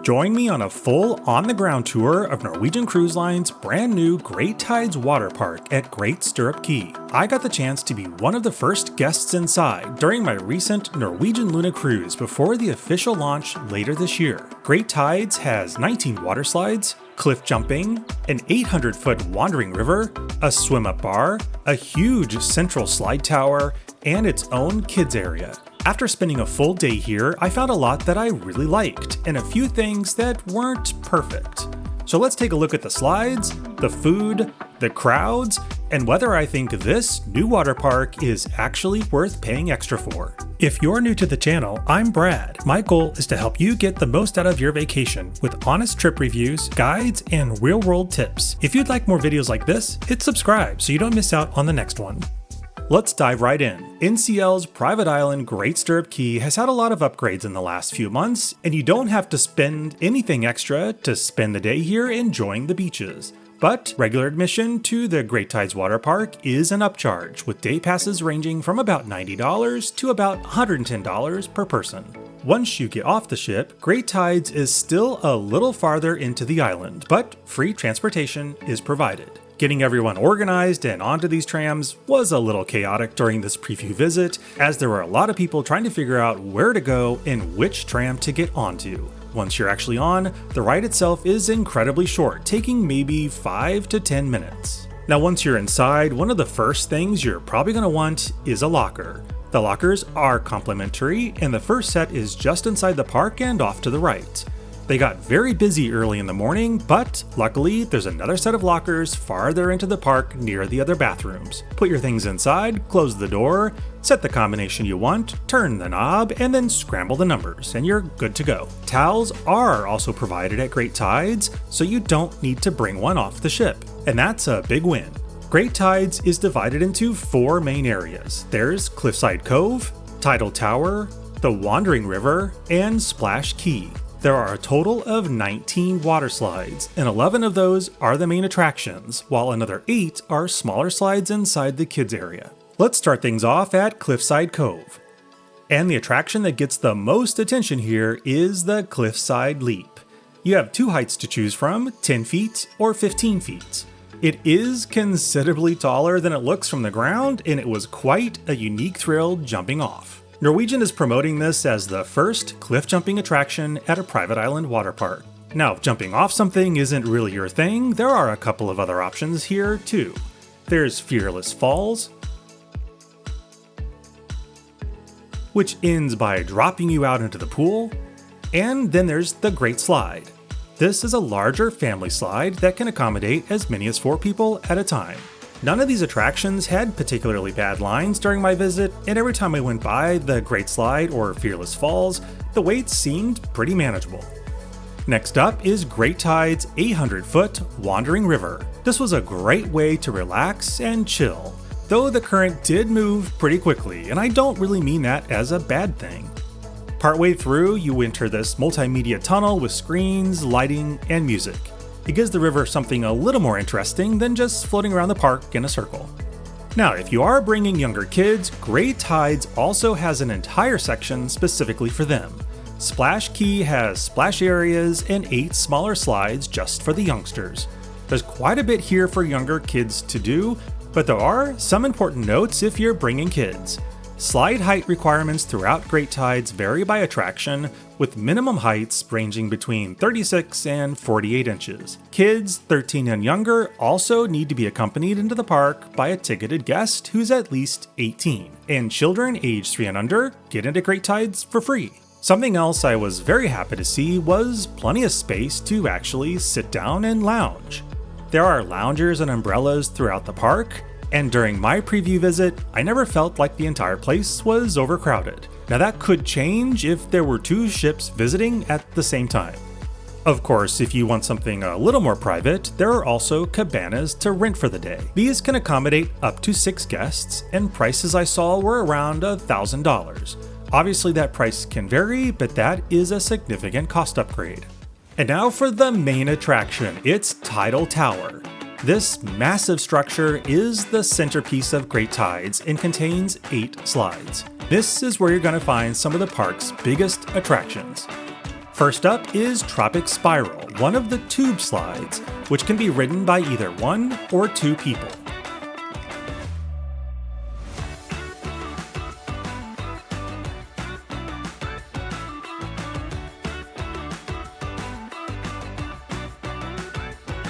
Join me on a full on-the-ground tour of Norwegian Cruise Line's brand new Great Tides Waterpark at Great Stirrup Cay. I got the chance to be one of the first guests inside during my recent Norwegian Luna cruise before the official launch later this year. Great Tides has 19 water slides, cliff jumping, an 800-foot wandering river, a swim-up bar, a huge central slide tower, and its own kids area. After spending a full day here, I found a lot that I really liked, and a few things that weren't perfect. So let's take a look at the slides, the food, the crowds, and whether I think this new water park is actually worth paying extra for. If you're new to the channel, I'm Brad. My goal is to help you get the most out of your vacation with honest trip reviews, guides, and real-world tips. If you'd like more videos like this, hit subscribe so you don't miss out on the next one. Let's dive right in. NCL's private island Great Stirrup Cay has had a lot of upgrades in the last few months, and you don't have to spend anything extra to spend the day here enjoying the beaches. But regular admission to the Great Tides Waterpark is an upcharge, with day passes ranging from about $90 to about $110 per person. Once you get off the ship, Great Tides is still a little farther into the island, but free transportation is provided. Getting everyone organized and onto these trams was a little chaotic during this preview visit, as there were a lot of people trying to figure out where to go and which tram to get onto. Once you're actually on, the ride itself is incredibly short, taking maybe 5 to 10 minutes. Now once you're inside, one of the first things you're probably going to want is a locker. The lockers are complimentary, and the first set is just inside the park and off to the right. They got very busy early in the morning, but luckily there's another set of lockers farther into the park near the other bathrooms. Put your things inside, close the door, set the combination you want, turn the knob, and then scramble the numbers, and you're good to go. Towels are also provided at Great Tides, so you don't need to bring one off the ship, and that's a big win. Great Tides is divided into 4 main areas. There's Cliffside Cove, Tidal Tower, the Wandering River, and Splash Cay. There are a total of 19 water slides, and 11 of those are the main attractions, while another 8 are smaller slides inside the kids area. Let's start things off at Cliffside Cove. And the attraction that gets the most attention here is the Cliffside Leap. You have 2 heights to choose from, 10 feet or 15 feet. It is considerably taller than it looks from the ground, and it was quite a unique thrill jumping off. Norwegian is promoting this as the first cliff jumping attraction at a private island water park. Now, if jumping off something isn't really your thing, there are a couple of other options here too. There's Fearless Falls, which ends by dropping you out into the pool, and then there's the Great Slide. This is a larger family slide that can accommodate as many as 4 people at a time. None of these attractions had particularly bad lines during my visit, and every time I went by the Great Slide or Fearless Falls, the waits seemed pretty manageable. Next up is Great Tides' 800-foot Wandering River. This was a great way to relax and chill, though the current did move pretty quickly, and I don't really mean that as a bad thing. Partway through, you enter this multimedia tunnel with screens, lighting, and music. It gives the river something a little more interesting than just floating around the park in a circle. Now, if you are bringing younger kids, Great Tides also has an entire section specifically for them. Splash Cay has splash areas and 8 smaller slides just for the youngsters. There's quite a bit here for younger kids to do, but there are some important notes if you're bringing kids. Slide height requirements throughout Great Tides vary by attraction, with minimum heights ranging between 36 and 48 inches. Kids 13 and younger also need to be accompanied into the park by a ticketed guest who's at least 18, and children aged 3 and under get into Great Tides for free. Something else I was very happy to see was plenty of space to actually sit down and lounge. There are loungers and umbrellas throughout the park, and during my preview visit, I never felt like the entire place was overcrowded. Now that could change if there were 2 ships visiting at the same time. Of course, if you want something a little more private, there are also cabanas to rent for the day. These can accommodate up to 6 guests, and prices I saw were around $1,000. Obviously that price can vary, but that is a significant cost upgrade. And now for the main attraction, it's Tidal Tower. This massive structure is the centerpiece of Great Tides and contains 8 slides. This is where you're going to find some of the park's biggest attractions. First up is Tropic Spiral, one of the tube slides, which can be ridden by either 1 or 2 people.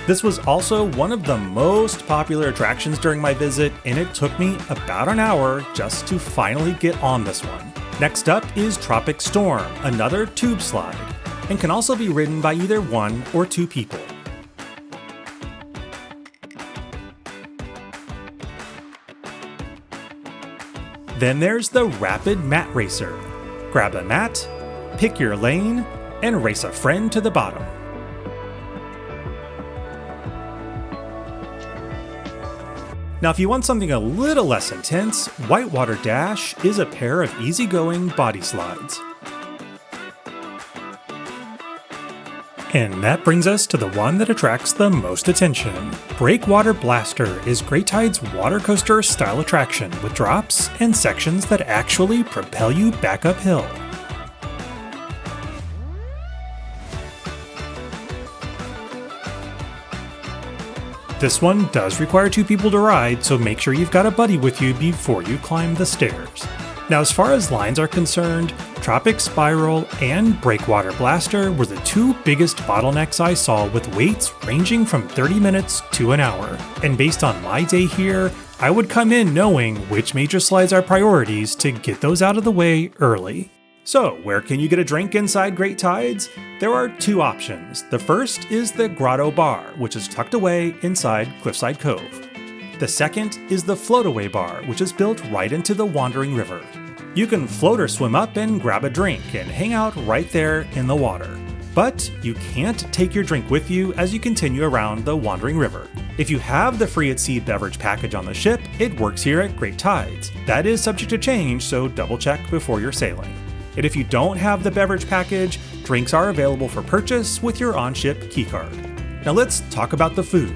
This was also one of the most popular attractions during my visit, and it took me about an hour just to finally get on this one. Next up is Tropic Storm, another tube slide, and can also be ridden by either 1 or 2 people. Then there's the Rapid Mat Racer. Grab a mat, pick your lane, and race a friend to the bottom. Now, if you want something a little less intense, Whitewater Dash is a pair of easygoing body slides. And that brings us to the one that attracts the most attention. Breakwater Blaster is Great Tides water coaster style attraction with drops and sections that actually propel you back uphill. This one does require 2 people to ride, so make sure you've got a buddy with you before you climb the stairs. Now, as far as lines are concerned, Tropic Spiral and Breakwater Blaster were the 2 biggest bottlenecks I saw, with waits ranging from 30 minutes to an hour. And based on my day here, I would come in knowing which major slides are priorities to get those out of the way early. So, where can you get a drink inside Great Tides? There are 2 options. The first is the Grotto Bar, which is tucked away inside Cliffside Cove. The second is the Floataway Bar, which is built right into the Wandering River. You can float or swim up and grab a drink and hang out right there in the water. But you can't take your drink with you as you continue around the Wandering River. If you have the free at sea beverage package on the ship, it works here at Great Tides. That is subject to change, so double check before you're sailing. And if you don't have the beverage package, drinks are available for purchase with your on-ship keycard. Now let's talk about the food.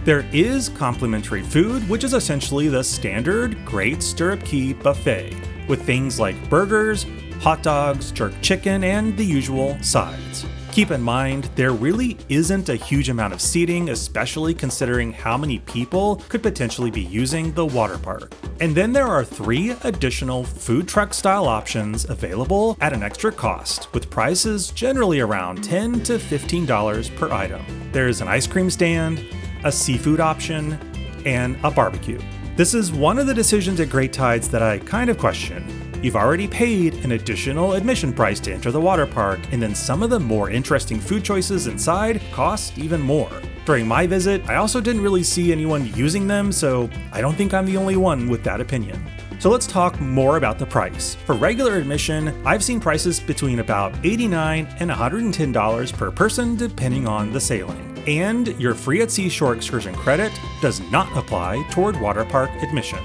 There is complimentary food, which is essentially the standard Great Stirrup Cay buffet, with things like burgers, hot dogs, jerk chicken, and the usual sides. Keep in mind, there really isn't a huge amount of seating, especially considering how many people could potentially be using the water park. And then there are 3 additional food truck style options available at an extra cost, with prices generally around $10 to $15 per item. There's an ice cream stand, a seafood option, and a barbecue. This is one of the decisions at Great Tides that I kind of question. You've already paid an additional admission price to enter the water park, and then some of the more interesting food choices inside cost even more. During my visit, I also didn't really see anyone using them, so I don't think I'm the only one with that opinion. So let's talk more about the price. For regular admission, I've seen prices between about $89 and $110 per person depending on the sailing. And your free at sea shore excursion credit does not apply toward water park admission.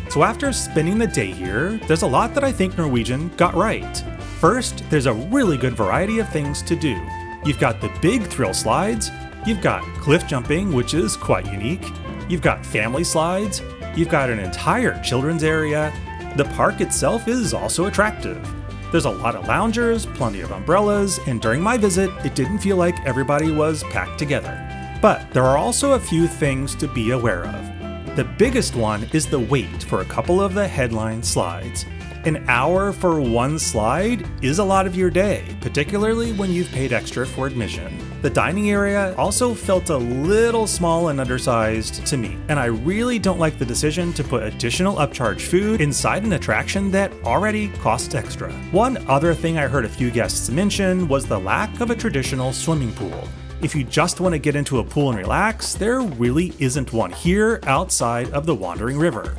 So after spending the day here, there's a lot that I think Norwegian got right. First, there's a really good variety of things to do. You've got the big thrill slides, you've got cliff jumping, which is quite unique, you've got family slides, you've got an entire children's area. The park itself is also attractive. There's a lot of loungers, plenty of umbrellas, and during my visit, it didn't feel like everybody was packed together. But there are also a few things to be aware of. The biggest one is the wait for a couple of the headline slides. An hour for one slide is a lot of your day, particularly when you've paid extra for admission. The dining area also felt a little small and undersized to me, and I really don't like the decision to put additional upcharge food inside an attraction that already costs extra. One other thing I heard a few guests mention was the lack of a traditional swimming pool. If you just want to get into a pool and relax, there really isn't one here outside of the Wandering River.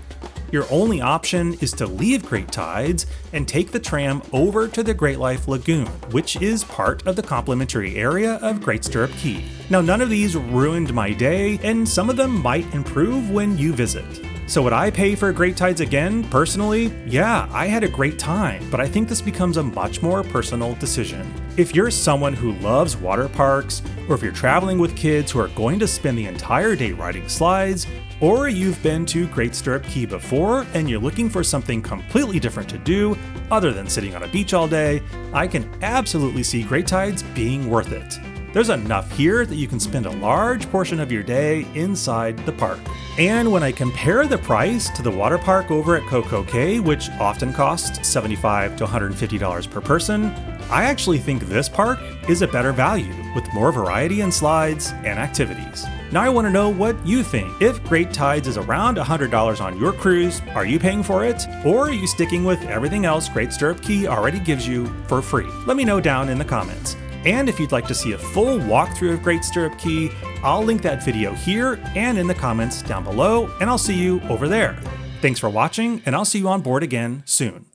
Your only option is to leave Great Tides and take the tram over to the Great Life Lagoon, which is part of the complimentary area of Great Stirrup Cay. Now, none of these ruined my day, and some of them might improve when you visit. So would I pay for Great Tides again? Personally, yeah, I had a great time, but I think this becomes a much more personal decision. If you're someone who loves water parks, or if you're traveling with kids who are going to spend the entire day riding slides, or you've been to Great Stirrup Cay before and you're looking for something completely different to do other than sitting on a beach all day, I can absolutely see Great Tides being worth it. There's enough here that you can spend a large portion of your day inside the park. And when I compare the price to the water park over at Coco Cay, which often costs $75 to $150 per person, I actually think this park is a better value with more variety in slides and activities. Now I want to know what you think. If Great Tides is around $100 on your cruise, are you paying for it? Or are you sticking with everything else Great Stirrup Cay already gives you for free? Let me know down in the comments. And if you'd like to see a full walkthrough of Great Stirrup Cay, I'll link that video here and in the comments down below, and I'll see you over there. Thanks for watching, and I'll see you on board again soon.